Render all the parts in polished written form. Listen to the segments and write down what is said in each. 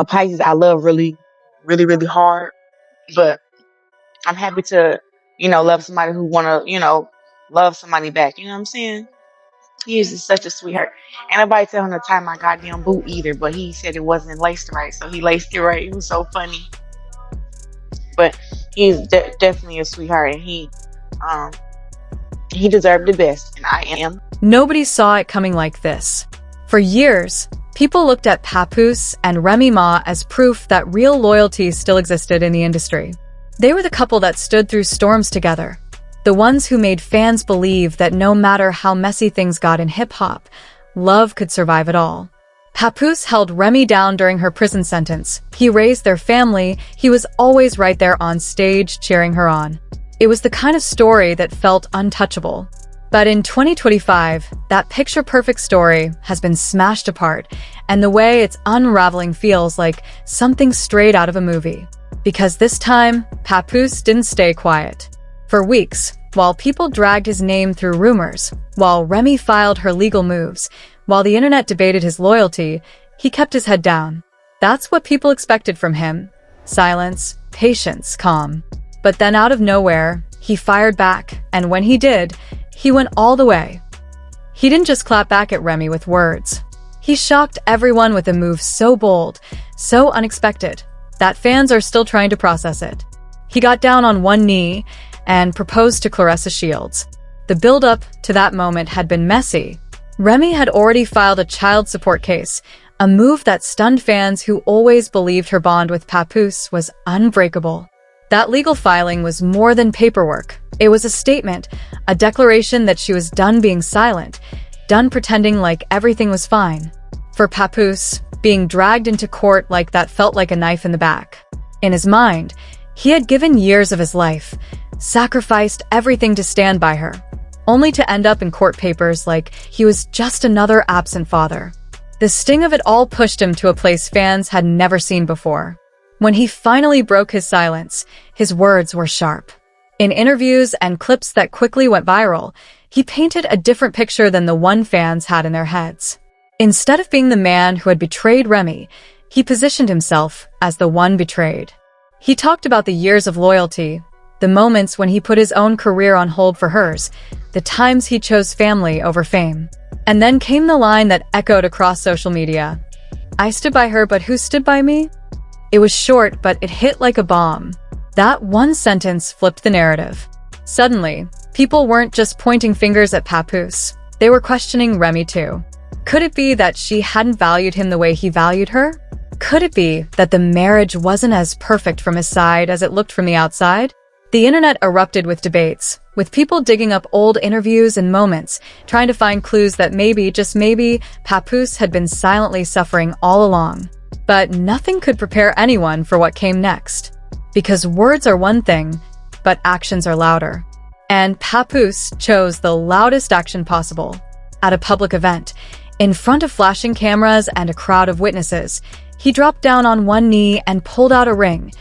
Pisces I love really, really, really hard, but I'm happy to, love somebody who wanna, love somebody back. You know what I'm saying? He is just such a sweetheart. Ain't nobody tell him to tie my goddamn boot either, but he said it wasn't laced right, so he laced it right. It was so funny. But he's definitely a sweetheart, and um, he deserved the best, and I am. Nobody saw it coming like this. For years, people looked at Papoose and Remy Ma as proof that real loyalty still existed in the industry. They were the couple that stood through storms together. The ones who made fans believe that no matter how messy things got in hip-hop, love could survive it all. Papoose held Remy down during her prison sentence. He raised their family. He was always right there on stage cheering her on. It was the kind of story that felt untouchable. But in 2025, that picture-perfect story has been smashed apart, and the way it's unraveling feels like something straight out of a movie. Because this time, Papoose didn't stay quiet. For weeks, while people dragged his name through rumors, while Remy filed her legal moves, while the internet debated his loyalty, he kept his head down. That's what people expected from him. Silence, patience, calm. But then out of nowhere, he fired back, and when he did, he went all the way. He didn't just clap back at Remy with words. He shocked everyone with a move so bold, so unexpected, that fans are still trying to process it. He got down on one knee and proposed to Claressa Shields. The build-up to that moment had been messy. Remy had already filed a child support case, a move that stunned fans who always believed her bond with Papoose was unbreakable. That legal filing was more than paperwork. It was a statement, a declaration that she was done being silent, done pretending like everything was fine. For Papoose, being dragged into court like that felt like a knife in the back. In his mind, he had given years of his life, sacrificed everything to stand by her, only to end up in court papers like he was just another absent father. The sting of it all pushed him to a place fans had never seen before. When he finally broke his silence, his words were sharp. In interviews and clips that quickly went viral, he painted a different picture than the one fans had in their heads. Instead of being the man who had betrayed Remy, he positioned himself as the one betrayed. He talked about the years of loyalty, the moments when he put his own career on hold for hers, the times he chose family over fame. And then came the line that echoed across social media. "I stood by her, but who stood by me?" It was short, but it hit like a bomb. That one sentence flipped the narrative. Suddenly, people weren't just pointing fingers at Papoose. They were questioning Remy too. Could it be that she hadn't valued him the way he valued her? Could it be that the marriage wasn't as perfect from his side as it looked from the outside? The internet erupted with debates, with people digging up old interviews and moments, trying to find clues that maybe, just maybe, Papoose had been silently suffering all along. But nothing could prepare anyone for what came next. Because words are one thing, but actions are louder. And Papoose chose the loudest action possible. At a public event, in front of flashing cameras and a crowd of witnesses, he dropped down on one knee and pulled out a ring.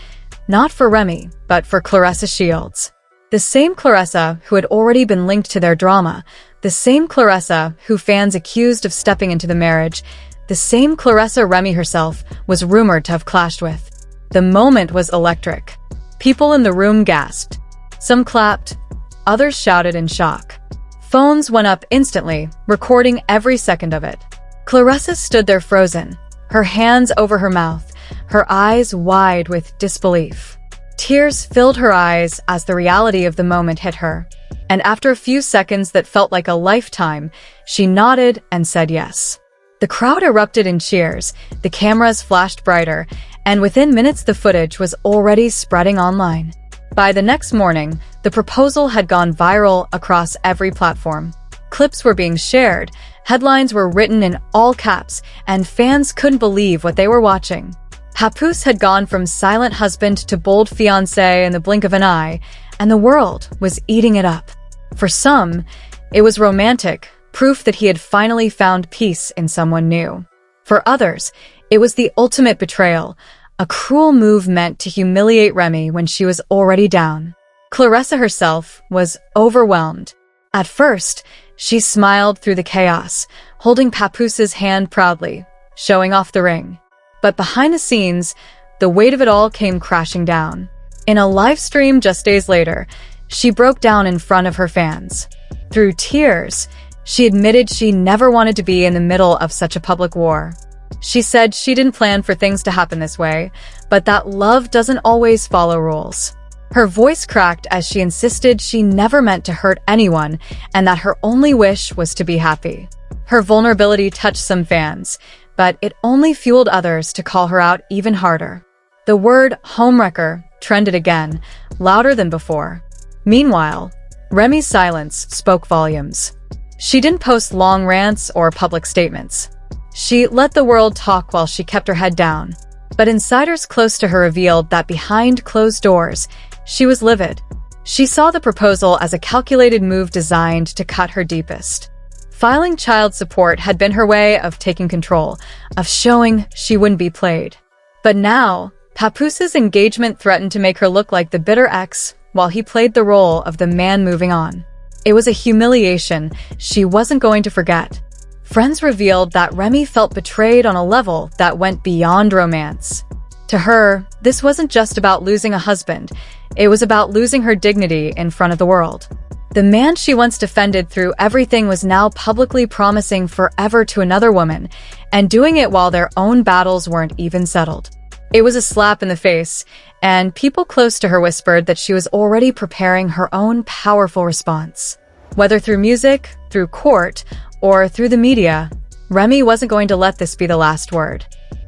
Not for Remy, but for Claressa Shields. The same Claressa who had already been linked to their drama, the same Claressa who fans accused of stepping into the marriage, the same Claressa Remy herself was rumored to have clashed with. The moment was electric. People in the room gasped. Some clapped, others shouted in shock. Phones went up instantly, recording every second of it. Claressa stood there frozen, her hands over her mouth, her eyes wide with disbelief. Tears filled her eyes as the reality of the moment hit her. And after a few seconds that felt like a lifetime, she nodded and said yes. The crowd erupted in cheers, the cameras flashed brighter, and within minutes the footage was already spreading online. By the next morning, the proposal had gone viral across every platform. Clips were being shared, headlines were written in all caps, and fans couldn't believe what they were watching. Papoose had gone from silent husband to bold fiancé in the blink of an eye, and the world was eating it up. For some, it was romantic, proof that he had finally found peace in someone new. For others, it was the ultimate betrayal, a cruel move meant to humiliate Remy when she was already down. Claressa herself was overwhelmed. At first, she smiled through the chaos, holding Papoose's hand proudly, showing off the ring. But behind the scenes, the weight of it all came crashing down. In a live stream just days later, she broke down in front of her fans. Through tears, she admitted she never wanted to be in the middle of such a public war. She said she didn't plan for things to happen this way, but that love doesn't always follow rules. Her voice cracked as she insisted she never meant to hurt anyone and that her only wish was to be happy. Her vulnerability touched some fans, but it only fueled others to call her out even harder. The word homewrecker trended again, louder than before. Meanwhile, Remy's silence spoke volumes. She didn't post long rants or public statements. She let the world talk while she kept her head down. But insiders close to her revealed that behind closed doors, she was livid. She saw the proposal as a calculated move designed to cut her deepest. Filing child support had been her way of taking control, of showing she wouldn't be played. But now, Papoose's engagement threatened to make her look like the bitter ex while he played the role of the man moving on. It was a humiliation she wasn't going to forget. Friends revealed that Remy felt betrayed on a level that went beyond romance. To her, this wasn't just about losing a husband, it was about losing her dignity in front of the world. The man she once defended through everything was now publicly promising forever to another woman, and doing it while their own battles weren't even settled. It was a slap in the face, and people close to her whispered that she was already preparing her own powerful response. Whether through music, through court, or through the media, Remy wasn't going to let this be the last word.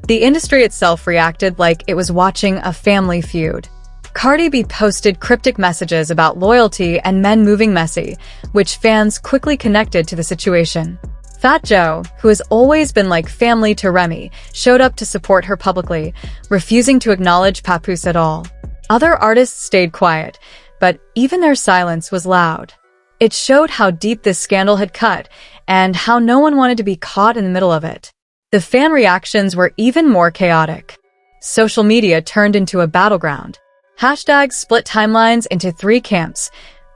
The industry itself reacted like it was watching a family feud. Cardi B posted cryptic messages about loyalty and men moving messy, which fans quickly connected to the situation. Fat Joe, who has always been like family to Remy, showed up to support her publicly, refusing to acknowledge Papoose at all. Other artists stayed quiet, but even their silence was loud. It showed how deep this scandal had cut, and how no one wanted to be caught in the middle of it. The fan reactions were even more chaotic. Social media turned into a battleground. Hashtags split timelines into 3 camps.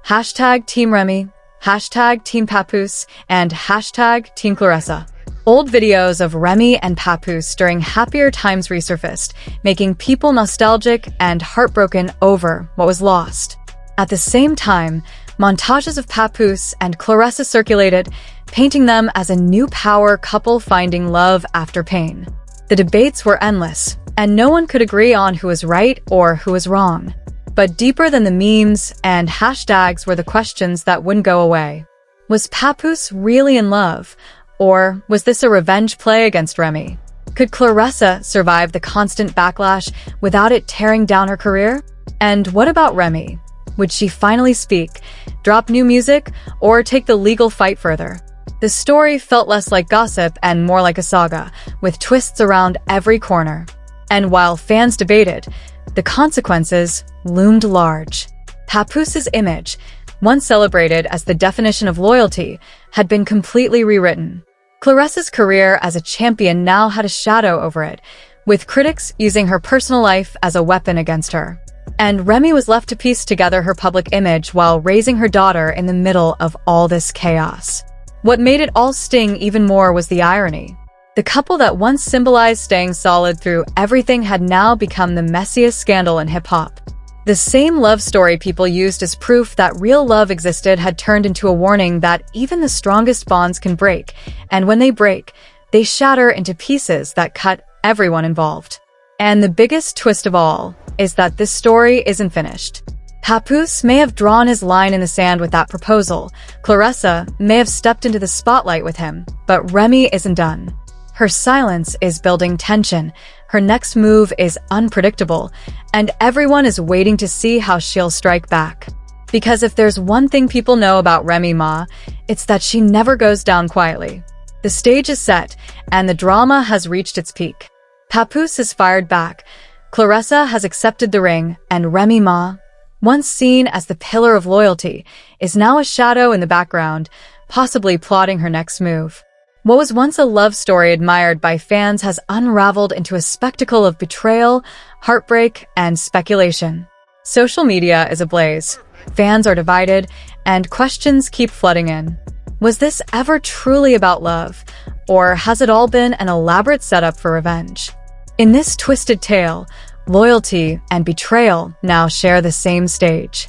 Hashtag Team Remy, hashtag Team Papoose, and hashtag Team Claressa. Old videos of Remy and Papoose during happier times resurfaced, making people nostalgic and heartbroken over what was lost. At the same time, montages of Papoose and Claressa circulated, painting them as a new power couple finding love after pain. The debates were endless, and no one could agree on who was right or who was wrong. But deeper than the memes and hashtags were the questions that wouldn't go away. Was Papoose really in love? Or was this a revenge play against Remy? Could Claressa survive the constant backlash without it tearing down her career? And what about Remy? Would she finally speak, drop new music, or take the legal fight further? The story felt less like gossip and more like a saga, with twists around every corner. And while fans debated, the consequences loomed large. Papoose's image, once celebrated as the definition of loyalty, had been completely rewritten. Claressa's career as a champion now had a shadow over it, with critics using her personal life as a weapon against her. And Remy was left to piece together her public image while raising her daughter in the middle of all this chaos. What made it all sting even more was the irony. The couple that once symbolized staying solid through everything had now become the messiest scandal in hip-hop. The same love story people used as proof that real love existed had turned into a warning that even the strongest bonds can break, and when they break, they shatter into pieces that cut everyone involved. And the biggest twist of all is that this story isn't finished. Papoose may have drawn his line in the sand with that proposal, Claressa may have stepped into the spotlight with him, but Remy isn't done. Her silence is building tension, her next move is unpredictable, and everyone is waiting to see how she'll strike back. Because if there's one thing people know about Remy Ma, it's that she never goes down quietly. The stage is set, and the drama has reached its peak. Papoose has fired back, Claressa has accepted the ring, and Remy Ma, once seen as the pillar of loyalty, is now a shadow in the background, possibly plotting her next move. What was once a love story admired by fans has unraveled into a spectacle of betrayal, heartbreak, and speculation. Social media is ablaze. Fans are divided, and questions keep flooding in. Was this ever truly about love, or has it all been an elaborate setup for revenge? In this twisted tale, loyalty and betrayal now share the same stage.